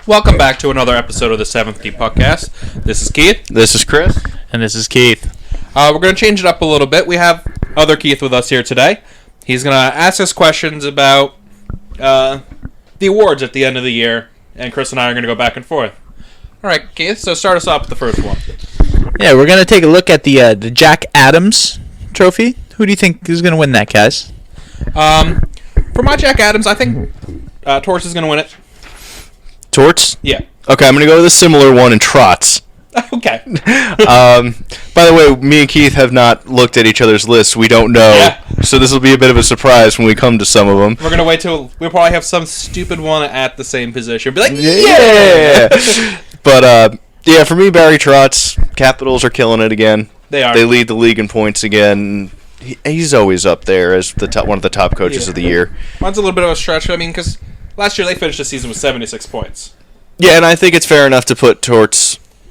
Welcome back to another episode of the 7th Key Puckcast. This is Keith. This is Chris. And this is Keith. We're going to change it up a little bit. We have other Keith with us here today. He's going to ask us questions about the awards at the end of the year, and Chris and I are going to go back and forth. All right, Keith, so start us off with the first one. Yeah, we're going to take a look at the Jack Adams trophy. Who do you think is going to win that, guys? For my Jack Adams, I think Torts is going to win it. Torts? Yeah. Okay, I'm going to go with a similar one in Trots. Okay. By the way, me and Keith have not looked at each other's lists. We don't know. Yeah. So this will be a bit of a surprise when we come to some of them. We're going to wait till we'll probably have some stupid one at the same position. Be like, Yeah! But, yeah, for me, Barry Trotz, Capitals are killing it again. They are. They lead the league in points again. He's always up there as one of the top coaches of the year. Mine's a little bit of a stretch. I mean, because last year they finished the season with 76 points. Yeah, and I think it's fair enough to put John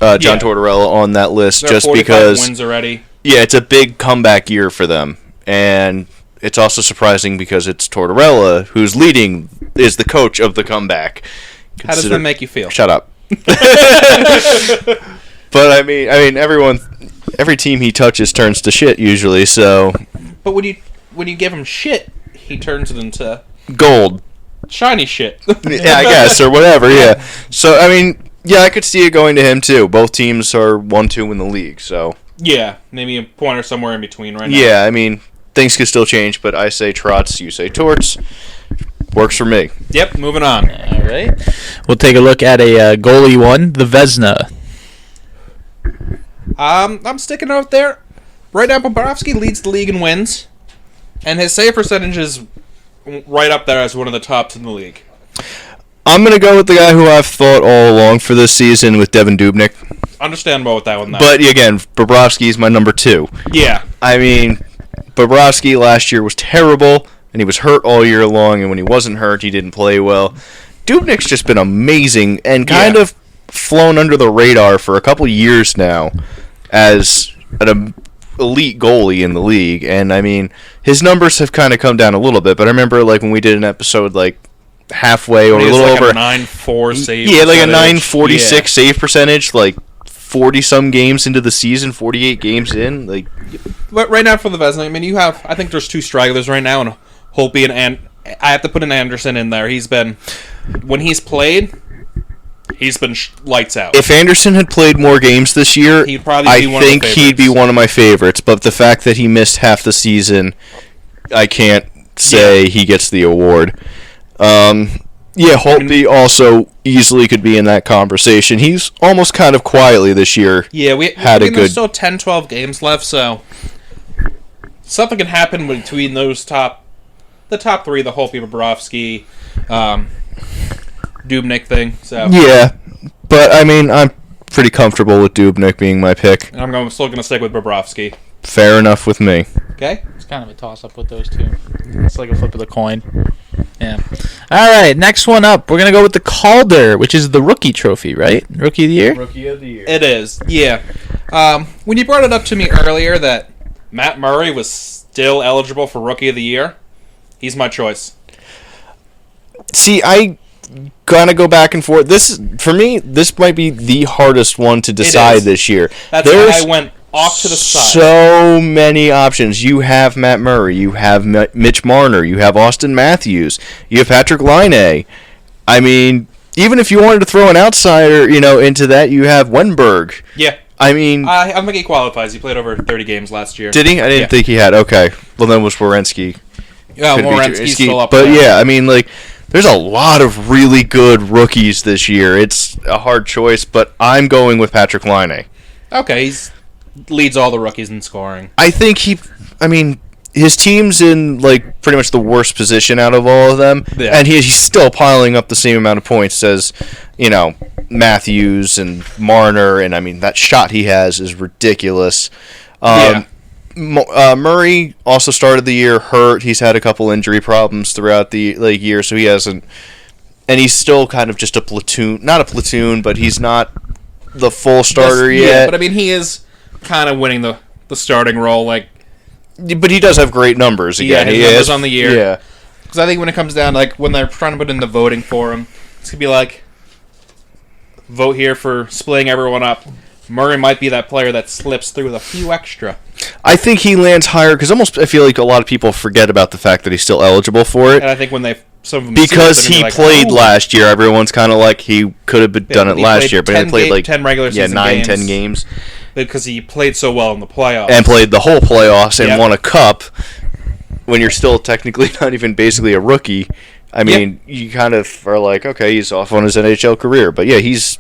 Tortorella on that list just because wins already. Yeah, it's a big comeback year for them, and it's also surprising because it's Tortorella who's is the coach of the comeback. How does that make you feel? Shut up. But I mean, every team he touches turns to shit usually. So, but when you give him shit, he turns it into gold, shiny shit. Yeah, I guess, or whatever. Yeah. So I mean, yeah, I could see it going to him too. Both teams are 1-2 in the league, so yeah, maybe a point or somewhere in between right now. Yeah, I mean, things could still change, but I say Trots, you say Torts. Works for me. Yep, moving on. All right. We'll take a look at a goalie one, the Vezina. I'm sticking out there. Right now, Bobrovsky leads the league in wins, and his save percentage is right up there as one of the tops in the league. I'm going to go with the guy who I've thought all along for this season with Devin Dubnyk. Understandable with that one, though. But, again, Bobrovsky is my number 2. Yeah. I mean, Bobrovsky last year was terrible, and he was hurt all year long, and when he wasn't hurt, he didn't play well. Dubnyk's just been amazing and kind of flown under the radar for a couple years now as an elite goalie in the league. And, I mean, his numbers have kind of come down a little bit, but I remember, like, when we did an episode, like, halfway or a little over... a 9.4 save Yeah, like a percentage. 9.46 save percentage, like 40-some games into the season, 48 games in. Like, But right now for the Vezina, I mean, I think there's 2 stragglers right now, and Holtby and I have to put an Anderson in there. When he's played, he's been lights out. if Anderson had played more games this year, He'd probably be one of the he'd be favorites. one of my favorites. But the fact that he missed half the season, I can't say he gets the award. Yeah, Holtby also easily could be in that conversation. He's almost kind of quietly this year. Yeah, there's still 10, 12 games left, so something can happen between the top 3, the Holtby, Bobrovsky, Dubnyk thing. So Yeah, but I mean, I'm pretty comfortable with Dubnyk being my pick. I'm still going to stick with Bobrovsky. Fair enough with me. Okay. It's kind of a toss-up with those two. It's like a flip of the coin. Yeah. All right, next one up. We're going to go with the Calder, which is the rookie trophy, right? Rookie of the year? Rookie of the year. It is, yeah. When you brought it up to me earlier that Matt Murray was still eligible for Rookie of the Year, he's my choice. See, I gonna go back and forth. For me, this might be the hardest one to decide this year. That's why I went off to the side. So many options. You have Matt Murray, you have Mitch Marner, you have Austin Matthews, you have Patrick Laine. I mean, even if you wanted to throw an outsider, into that, you have Wenberg. Yeah. I mean, I think he qualifies. He played over 30 games last year. Did he? I didn't think he had. Okay. Well, then was Werenski. Yeah, Werenski's still up But there. yeah, I mean, like, there's a lot of really good rookies this year. It's a hard choice, but I'm going with Patrick Laine. Okay, he leads all the rookies in scoring. I think his team's in, like, pretty much the worst position out of all of them, and he's still piling up the same amount of points as, Matthews and Marner, and, I mean, that shot he has is ridiculous. Murray also started the year hurt. He's had a couple injury problems throughout the year, so he hasn't... And he's still kind of just a platoon... Not a platoon, but he's not the full starter yet. Yeah, but, I mean, he is kind of winning the starting role, like... But he does have great numbers again. Yeah, his numbers on the year. Yeah. Because I think when it comes down, like, when they're trying to put in the voting for him, it's going to be like... vote here for splitting everyone up. Murray might be that player that slips through with a few extra. I think he lands higher because I feel like a lot of people forget about the fact that he's still eligible for it. And I think when some of them because see it, he like, played last year, everyone's kind of like he could have done it last year, but he played like 10 regular season 10 games. Because he played so well in the playoffs. And played the whole playoffs and won a cup when you're still technically not even basically a rookie. I mean, you kind of are like, okay, he's off on his NHL career. But yeah, he's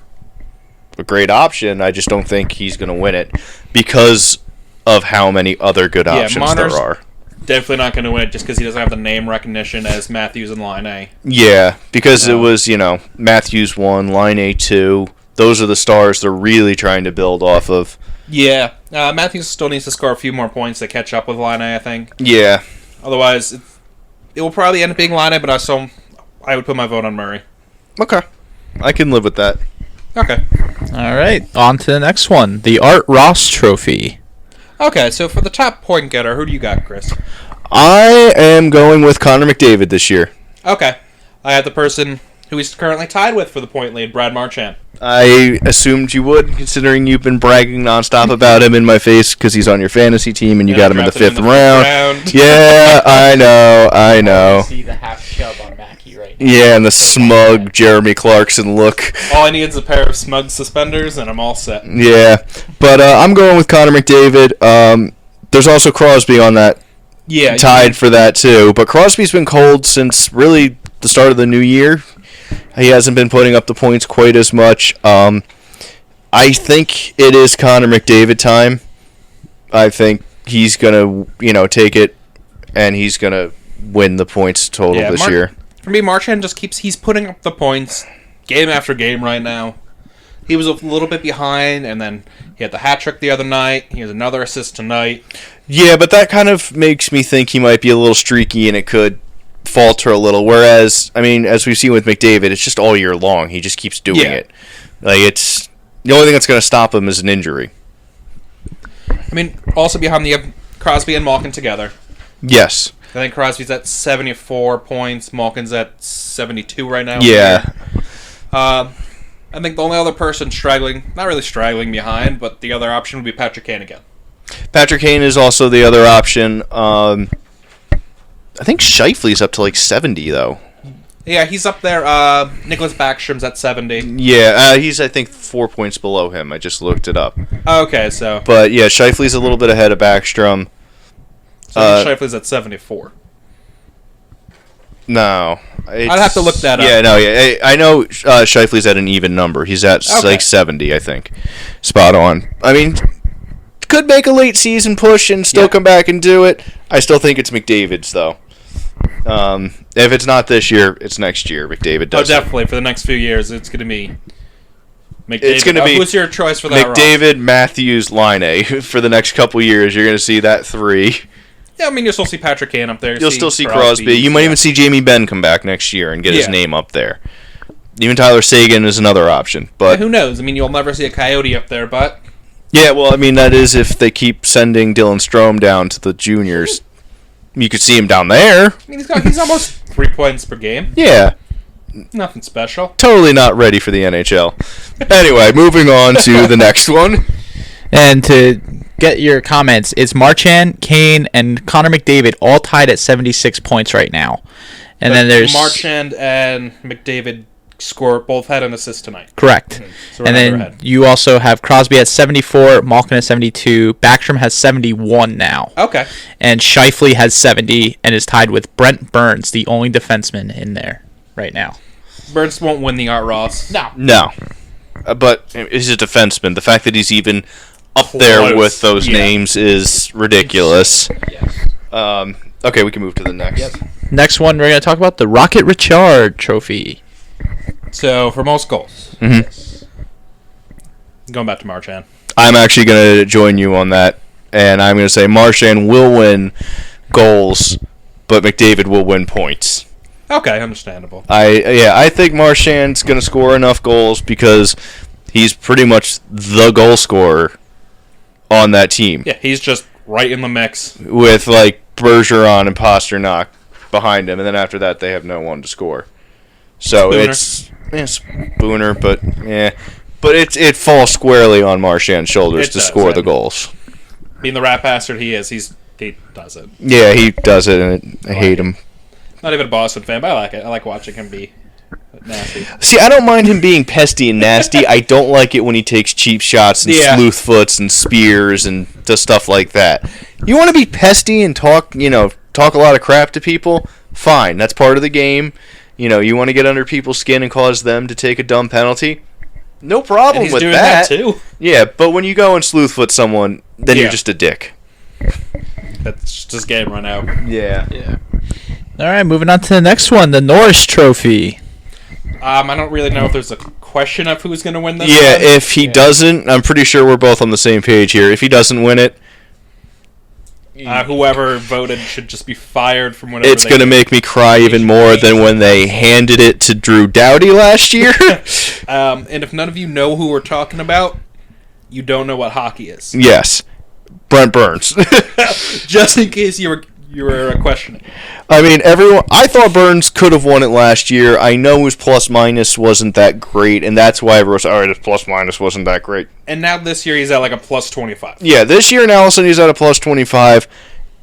a great option. I just don't think he's going to win it because of how many other good options there are. Definitely not going to win it just because he doesn't have the name recognition as Matthews and Line A. Yeah, because it was, Matthews 1, Line A 2. Those are the stars they're really trying to build off of. Yeah. Matthews still needs to score a few more points to catch up with Line A, I think. Yeah. Otherwise, it will probably end up being Line A, but I would put my vote on Murray. Okay. I can live with that. Okay. All right, on to the next one. The Art Ross Trophy. Okay, so for the top point getter, who do you got, Chris? I am going with Connor McDavid this year. Okay. I have the person who he's currently tied with for the point lead, Brad Marchand. I assumed you would, considering you've been bragging nonstop about him in my face because he's on your fantasy team and you got him in the fifth round. Yeah, I know. I see the half shove on Mackie right now. Yeah, and the smug Jeremy Clarkson look. All I need is a pair of smug suspenders, and I'm all set. Yeah, but I'm going with Connor McDavid. There's also Crosby on that. Yeah, tied for that too. But Crosby's been cold since really the start of the new year. He hasn't been putting up the points quite as much. I think it is Connor McDavid time. I think he's going to, take it, and he's going to win the points total this year. For me, Marchand he's putting up the points game after game right now. He was a little bit behind, and then he had the hat trick the other night. He has another assist tonight. Yeah, but that kind of makes me think he might be a little streaky, and it could falter a little. Whereas, I mean, as we've seen with McDavid, it's just all year long. He just keeps doing it. Like, it's the only thing that's going to stop him is an injury. I mean, also behind you have Crosby and Malkin together. Yes. I think Crosby's at 74 points. Malkin's at 72 right now. Yeah. I think the only other person not really straggling behind, but the other option would be Patrick Kane again. Patrick Kane is also the other option. I think Scheifele's up to like 70, though. Yeah, he's up there. Nicholas Backstrom's at 70. Yeah, he's, I think, 4 points below him. I just looked it up. Okay, so... But, yeah, Scheifele's a little bit ahead of Backstrom. So I think Scheifele's at 74. No. I'd have to look that up. Yeah, no, yeah. I know Scheifele's at an even number. He's at, like, 70, I think. Spot on. I mean, could make a late season push and still come back and do it. I still think it's McDavid's, though. If it's not this year, it's next year. McDavid does. Oh, definitely. For the next few years, it's going to be McDavid. It's going to be who's your choice for that? McDavid, Matthews, Line. For the next couple years, you're going to see that three. Yeah, I mean, you'll still see Patrick Kane up there. You'll still see Crosby. You might even see Jamie Benn come back next year and get his name up there. Even Tyler Seguin is another option. But who knows? I mean, you'll never see a Coyote up there, but... Yeah, well, I mean, that is if they keep sending Dylan Strome down to the juniors. You could see him down there. I mean, he's almost 3 points per game. Yeah. Nothing special. Totally not ready for the NHL. Anyway, moving on to the next one. And to get your comments, it's Marchand, Kane, and Connor McDavid all tied at 76 points right now. And then there's... Marchand and McDavid both had an assist tonight. Correct. Mm-hmm. So and then you also have Crosby at 74, Malkin at 72, Backstrom has 71 now. Okay. And Scheifele has 70 and is tied with Brent Burns, the only defenseman in there right now. Burns won't win the Art Ross. No. But he's a defenseman. The fact that he's even up there with those names is ridiculous. Yes. Okay, we can move to the next. Yep. Next one, we're going to talk about the Rocket Richard Trophy. So, for most goals. Mm-hmm. Going back to Marchand. I'm actually going to join you on that, and I'm going to say Marchand will win goals, but McDavid will win points. Okay, understandable. I think Marchand's going to score enough goals because he's pretty much the goal scorer on that team. Yeah, he's just right in the mix. With, like, Bergeron and Pasternak behind him, and then after that they have no one to score. So Spooner. it's Spooner, but But it falls squarely on Marchand's shoulders to score the goals. Being the rat bastard he is, he does it. Yeah, he does it, and I hate him. Not even a Boston fan, but I like it. I like watching him be nasty. See, I don't mind him being pesty and nasty. I don't like it when he takes cheap shots and sleuth foots and spears and does stuff like that. You want to be pesty and talk a lot of crap to people? Fine, that's part of the game. You want to get under people's skin and cause them to take a dumb penalty? No problem and with doing that. Too. Yeah, but when you go and sleuth foot someone, then you're just a dick. That's just game run out. Yeah. All right, moving on to the next one, the Norris Trophy. I don't really know if there's a question of who's going to win this. Yeah, one. if he doesn't, I'm pretty sure we're both on the same page here. If he doesn't win it, whoever voted should just be fired from whatever. It's going to make me cry even more than when they handed it to Drew Doughty last year. And if none of you know who we're talking about, you don't know what hockey is. Yes, Brent Burns. Just in case you were questioning. I mean, I thought Burns could have won it last year. I know his plus-minus wasn't that great, and that's why everyone said, all right, his plus-minus wasn't that great. And now this year he's at like a plus 25. Yeah, this year in Allison he's at a plus 25,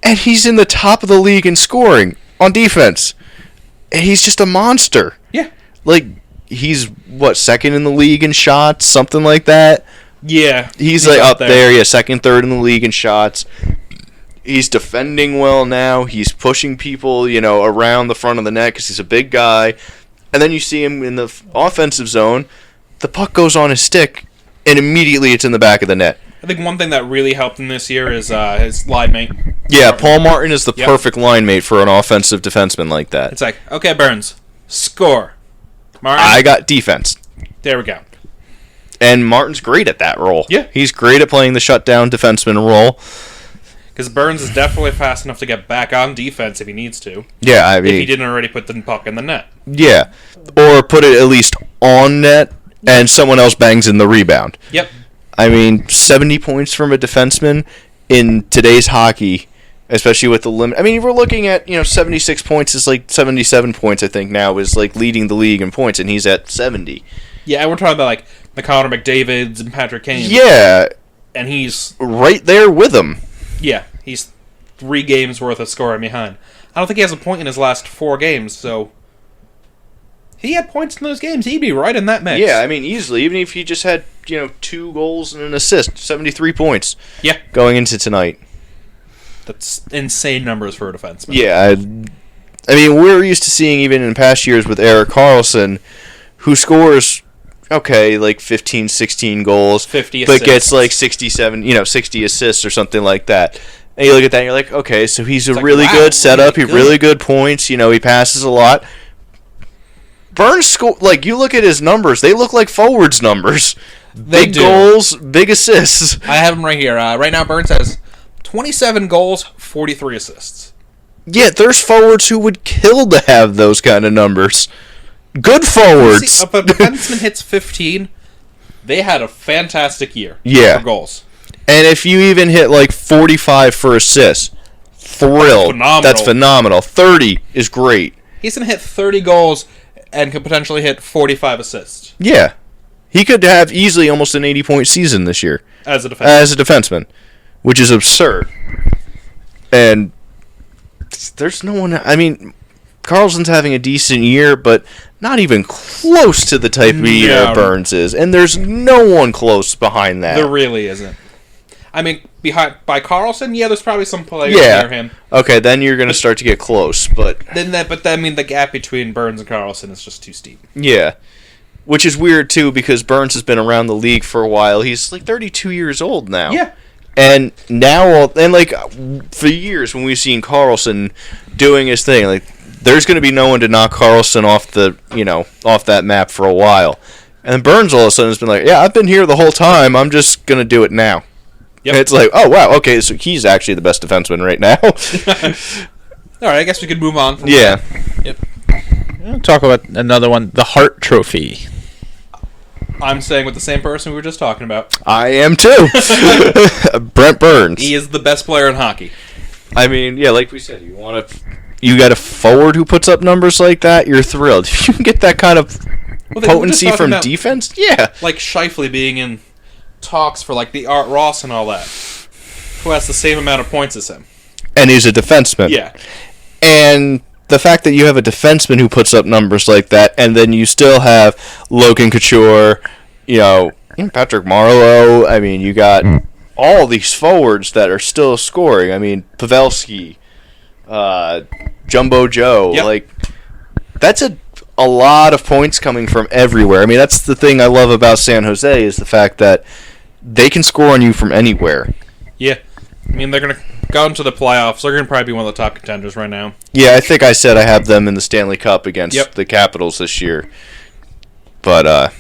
and he's in the top of the league in scoring on defense. And he's just a monster. Yeah. Like, he's, second in the league in shots? Something like that? Yeah. He's like up there, second, third in the league in shots. He's defending well now. He's pushing people, around the front of the net because he's a big guy. And then you see him in the offensive zone. The puck goes on his stick, and immediately it's in the back of the net. I think one thing that really helped him this year is his line mate. Yeah, Paul Martin is the perfect line mate for an offensive defenseman like that. It's like, okay, Burns, score. Martin, I got defense. There we go. And Martin's great at that role. Yeah. He's great at playing the shutdown defenseman role. Because Burns is definitely fast enough to get back on defense if he needs to. Yeah, I mean... if he didn't already put the puck in the net. Yeah. Or put it at least on net, and someone else bangs in the rebound. Yep. I mean, 70 points from a defenseman in today's hockey, especially with the limit. I mean, if we're looking at, 76 points is like 77 points, I think, now, is like leading the league in points, and he's at 70. Yeah, we're talking about like the Connor McDavids and Patrick Kane. Yeah. And he's... right there with him. Yeah, he's 3 games worth of scoring behind. I don't think he has a point in his last 4 games, so... if he had points in those games, he'd be right in that mix. Yeah, I mean, easily. Even if he just had, 2 goals and an assist, 73 points. Yeah. Going into tonight. That's insane numbers for a defenseman. Yeah, I mean, we're used to seeing even in past years with Erik Karlsson, who scores, like 15, 16 goals. 50 but assists. gets like 67, 60 assists or something like that. And you look at that and you're like, okay, so he's a really good setup. He really good points. He passes a lot. Burns you look at his numbers, they look like forwards numbers. Big goals, big assists. I have him right here. Right now, Burns has 27 goals, 43 assists. Yeah, there's forwards who would kill to have those kind of numbers. Good forwards. See, if a defenseman hits 15, they had a fantastic year for goals. And if you even hit like 45 for assists, thrilled. That's phenomenal. 30 is great. He's going to hit 30 goals and could potentially hit 45 assists. Yeah. He could have easily almost an 80-point season this year. As a defenseman. As a defenseman. Which is absurd. And there's no one... I mean, Karlsson's having a decent year, but not even close to the type of year Burns is. And there's no one close behind that. There really isn't. I mean, by Karlsson, there's probably some players near him. Okay, then you're going to start to get close, but the gap between Burns and Karlsson is just too steep. Yeah. Which is weird, too, because Burns has been around the league for a while. He's, 32 years old now. Yeah. And now, for years when we've seen Karlsson doing his thing, there's going to be no one to knock Karlsson off that map for a while. And Burns all of a sudden has been like, yeah, I've been here the whole time. I'm just going to do it now. Yep. And it's like, oh, wow, okay, so he's actually the best defenseman right now. All right, I guess we could move on from that. Yep. We'll talk about another one, the Hart Trophy. I'm saying with the same person we were just talking about. I am too. Brent Burns. He is the best player in hockey. I mean, yeah, like we said, you want to you got a forward who puts up numbers like that, you're thrilled. If you can get that kind of potency from defense, yeah. Like Scheifele being in talks for like the Art Ross and all that, who has the same amount of points as him. And he's a defenseman. Yeah. And the fact that you have a defenseman who puts up numbers like that, and then you still have Logan Couture, Patrick Marleau. I mean, you got all these forwards that are still scoring. I mean, Pavelski, Jumbo Joe. Yep. Like, that's a lot of points coming from everywhere. I mean, that's the thing I love about San Jose is the fact that they can score on you from anywhere. Yeah. I mean, they're going to go into the playoffs. They're going to probably be one of the top contenders right now. Yeah, I think I said I have them in the Stanley Cup against the Capitals this year. But,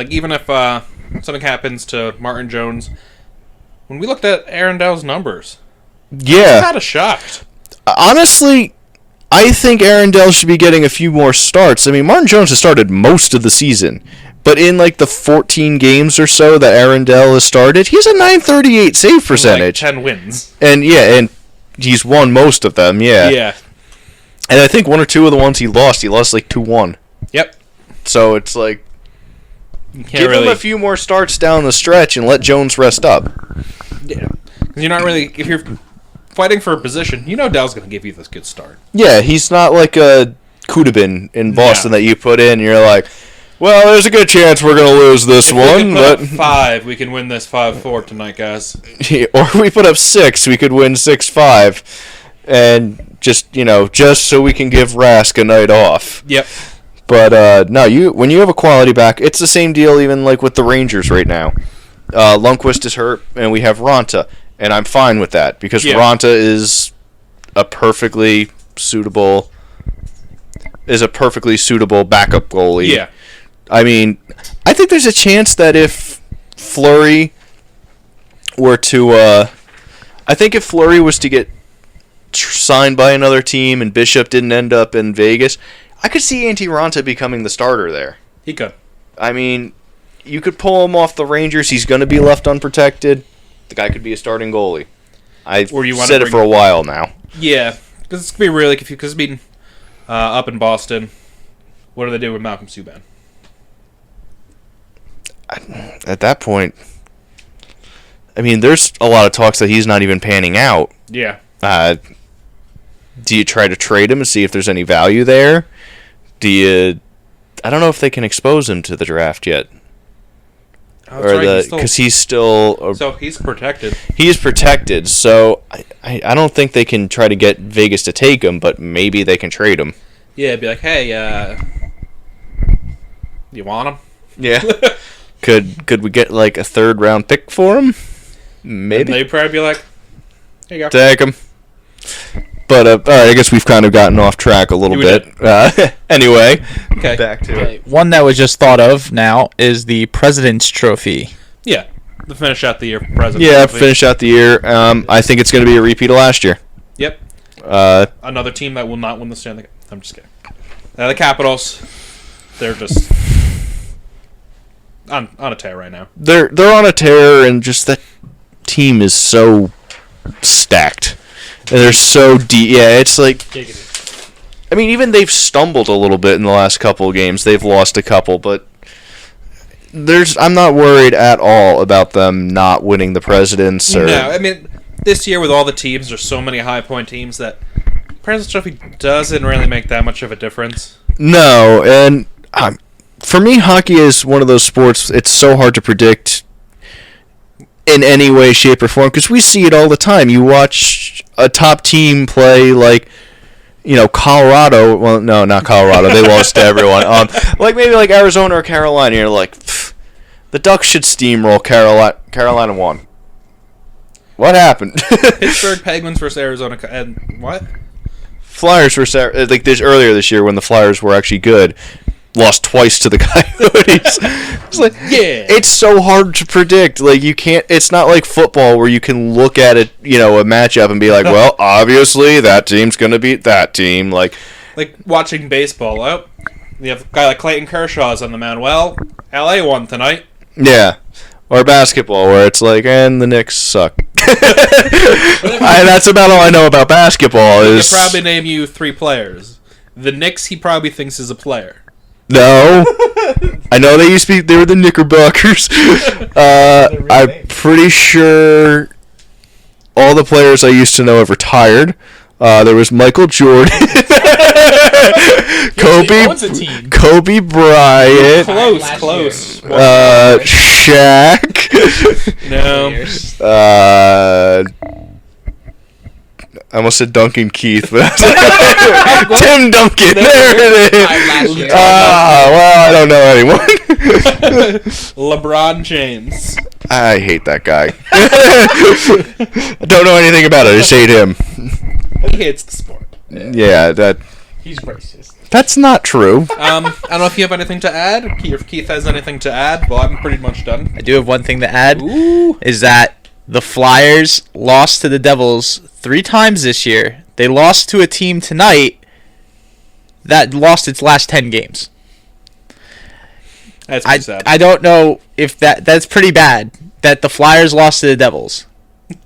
even if something happens to Martin Jones, when we looked at Aaron Dell's numbers, I was kind of shocked. Honestly, I think Aaron Dell should be getting a few more starts. I mean, Martin Jones has started most of the season. But in, the 14 games or so that Aaron Dell has started, he's a .938 save percentage. 10 wins. And he's won most of them, Yeah. And I think one or two of the ones he lost 2-1. Yep. So it's like, give him a few more starts down the stretch and let Jones rest up. Yeah. Because you're not really, if you're fighting for a position, Dell's going to give you this good start. Yeah, he's not like a Kudabin in Boston that you put in and you're like, well, there's a good chance we're going to lose this one. But 5, we can win this 5-4 tonight, guys. Or if we put up 6, we could win 6-5. And just so we can give Rask a night off. Yep. But, no, when you have a quality back, it's the same deal even with the Rangers right now. Lundqvist is hurt, and we have Ranta. And I'm fine with that, because Ranta is a perfectly suitable backup goalie. Yeah. I mean, I think there's a chance that if Fleury were to, if Fleury was to get signed by another team and Bishop didn't end up in Vegas, I could see Antti Ranta becoming the starter there. He could. I mean, you could pull him off the Rangers. He's going to be left unprotected. The guy could be a starting goalie. I've said it for a while now. Yeah, because it's going to be really confusing. Because being up in Boston, what do they do with Malcolm Subban? At that point, I mean, there's a lot of talks that he's not even panning out. Yeah. Do you try to trade him and see if there's any value there? I don't know if they can expose him to the draft yet. Because he's still... So he's protected. He is protected, so I don't think they can try to get Vegas to take him, but maybe they can trade him. Yeah, be like, hey, you want him? Yeah. Could we get a third round pick for him? Maybe. And they'd probably be like, here you go. Take him. But all right, I guess we've kind of gotten off track a little bit. Anyway, back to it. One that was just thought of now is the President's Trophy. Yeah, the finish out the year President's Trophy. Finish out the year. I think it's going to be a repeat of last year. Yep. Another team that will not win the Stanley Cup. I'm just kidding. The Capitals, they're just on a tear right now. They're on a tear, and just that team is so stacked. And they're so deep. Yeah, it's like... I mean, even they've stumbled a little bit in the last couple of games. They've lost a couple, but I'm not worried at all about them not winning the Presidents. No, I mean, this year with all the teams, there's so many high-point teams that President's Trophy doesn't really make that much of a difference. No, and for me, hockey is one of those sports, it's so hard to predict in any way, shape, or form, because we see it all the time. You watch a top team play Colorado. Well, no, not Colorado. They lost to everyone. Maybe Arizona or Carolina. You're like, the Ducks should steamroll Carolina. Carolina won. What happened? Pittsburgh Penguins versus Arizona. And what? Flyers versus earlier this year when the Flyers were actually good. Lost twice to the Coyotes. It's so hard to predict. You can't. It's not like football where you can look at it, a matchup and be like, well, obviously that team's gonna beat that team. Like watching baseball. Oh, you have a guy like Clayton Kershaw's on the mound. Well, LA won tonight. Yeah. Or basketball, where it's like, and the Knicks suck. That's about all I know about basketball. He Is could probably name you 3 players. The Knicks, he probably thinks is a player. no. I know they were the Knickerbockers. I'm pretty sure all the players I used to know have retired. There was Michael Jordan, Kobe Bryant, Close. Shaq. No. I almost said Duncan Keith, but Tim Duncan. There it is. Well, I don't know anyone. LeBron James. I hate that guy. I don't know anything about it. I just hate him. He hates the sport. Yeah, He's racist. that's not true. I don't know if you have anything to add. If Keith has anything to add, well, I'm pretty much done. I do have one thing to add. Ooh. Is that the Flyers lost to the Devils 3 times this year. They lost to a team tonight that lost its last 10 games. That's pretty sad. I don't know if that's pretty bad that the Flyers lost to the Devils.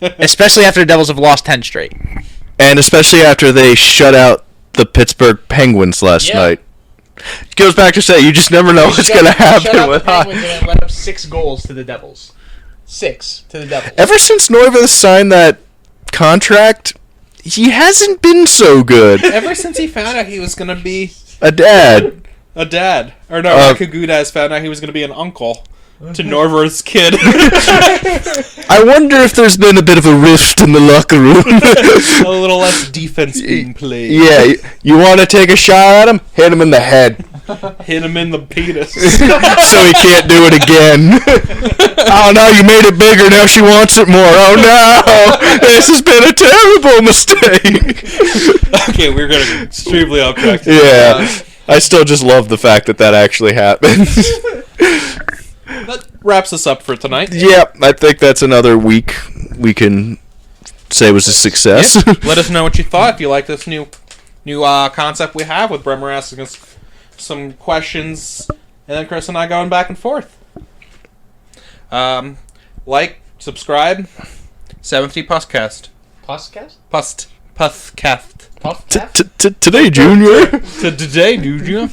Especially after the Devils have lost 10 straight. And especially after they shut out the Pittsburgh Penguins last night. It goes back to say, you just never know what's going to happen with hockey. The Penguins and let up 6 goals to the Devils. 6 to the Devils. Ever since Neuvirth signed that contract, he hasn't been so good. Ever since he found out he was going to be A dad. a dad. Or no, Raka Gudaz found out he was going to be an uncle to Norver's kid. I wonder if there's been a bit of a rift in the locker room. A little less defense being played. Yeah, you want to take a shot at him? Hit him in the head. Hit him in the penis. So he can't do it again. Oh no, you made it bigger, now she wants it more. Oh no, this has been a terrible mistake. Okay, we're going to extremely off track. Yeah, I still just love the fact that actually happened. That wraps us up for tonight. Yep, I think that's another week we can say was a success. Yep. Let us know what you thought. If you like this new concept we have with Bremer asking us some questions and then Chris and I going back and forth. Like, subscribe, 70 Puckcast. Puckcast? Puckcast. Today, Junior. Today, dude.